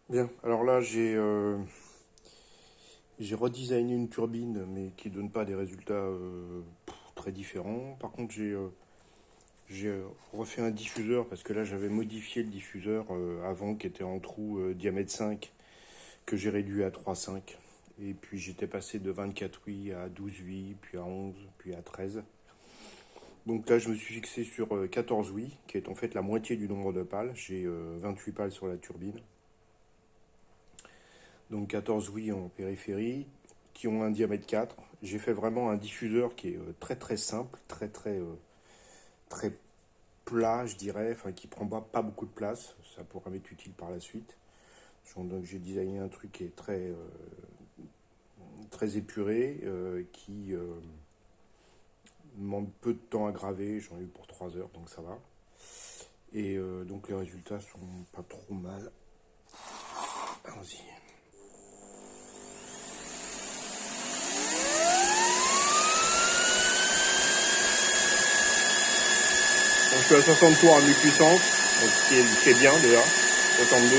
Bien, alors là j'ai redesigné une turbine mais qui donne pas des résultats très différents. Par contre j'ai refait un diffuseur parce que là j'avais modifié le diffuseur avant qui était en trou diamètre 5 que j'ai réduit à 3,5. Et puis j'étais passé de 24 oui à 12 oui, puis à 11, puis à 13. Donc là je me suis fixé sur 14 oui, qui est en fait la moitié du nombre de pales. J'ai 28 pales sur la turbine. Donc 14 oui en périphérie, qui ont un diamètre 4. J'ai fait vraiment un diffuseur qui est très très simple, très plat, je dirais, enfin qui prend pas beaucoup de place. Ça pourra m'être utile par la suite. Donc j'ai designé un truc qui est très épuré, qui demande peu de temps à graver. J'en ai eu pour 3 heures, donc ça va. Et donc les résultats sont pas trop mal. Allons-y. Bon, je suis à 60 tours à mi-puissance, ce qui est bien déjà, 62.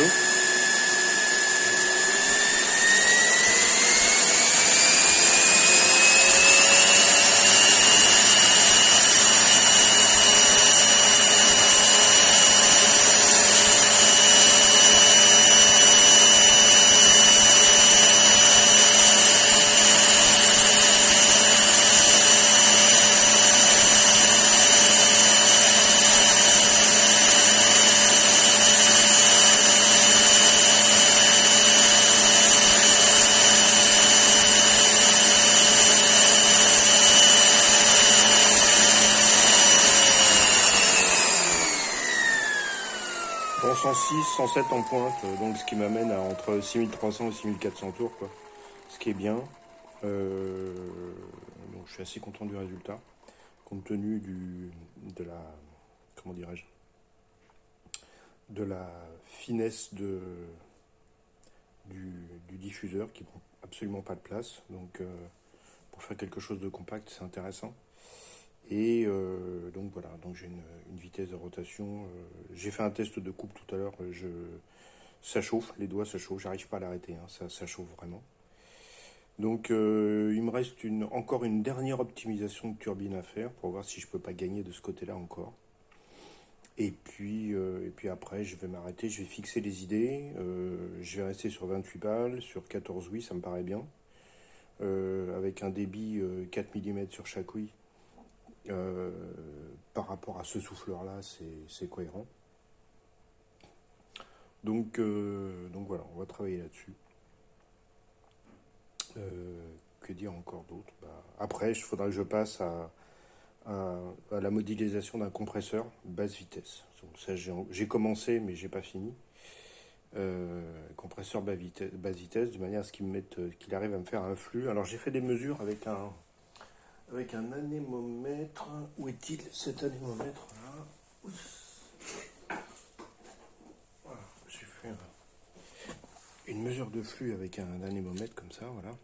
Bon, 106, 107 en pointe, donc ce qui m'amène à entre 6300 et 6400 tours, quoi. Ce qui est bien. Euh, donc je suis assez content du résultat, compte tenu de la, comment dirais-je, de la finesse du, du diffuseur qui prend absolument pas de place. Donc pour faire quelque chose de compact, c'est intéressant. Et donc voilà, donc j'ai une vitesse de rotation. J'ai fait un test de coupe tout à l'heure. Ça chauffe, les doigts ça chauffe. J'arrive pas à l'arrêter, hein, ça chauffe vraiment. Donc il me reste encore une dernière optimisation de turbine à faire pour voir si je peux pas gagner de ce côté-là encore. Et puis après, je vais m'arrêter, je vais fixer les idées. Je vais rester sur 28 balles, sur 14 oui, ça me paraît bien. Avec un débit 4 mm sur chaque oui. Euh, Par rapport à ce souffleur-là, c'est cohérent. Donc voilà, on va travailler là-dessus. Que dire encore d'autre? Après, il faudra que je passe à la modélisation d'un compresseur basse vitesse. Donc ça, j'ai commencé, mais j'ai pas fini. Compresseur basse vitesse, de manière à ce qu'il arrive à me faire un flux. Alors j'ai fait des mesures avec un anémomètre. Où est-il cet anémomètre là? Voilà, j'ai fait une mesure de flux avec un anémomètre comme ça, voilà.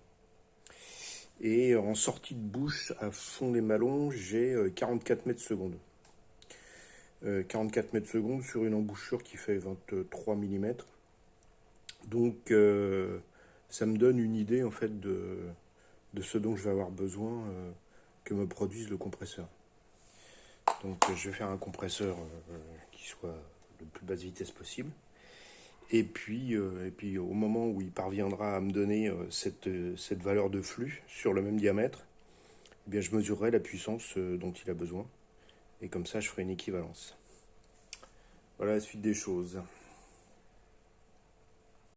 Et en sortie de bouche, à fond des malons, j'ai 44 mètres secondes. 44 mètres secondes sur une embouchure qui fait 23 mm. Donc ça me donne une idée en fait de ce dont je vais avoir besoin que me produise le compresseur. Donc je vais faire un compresseur qui soit le plus basse vitesse possible. Et puis au moment où il parviendra à me donner cette valeur de flux sur le même diamètre, eh bien, je mesurerai la puissance dont il a besoin. Et comme ça, je ferai une équivalence. Voilà la suite des choses.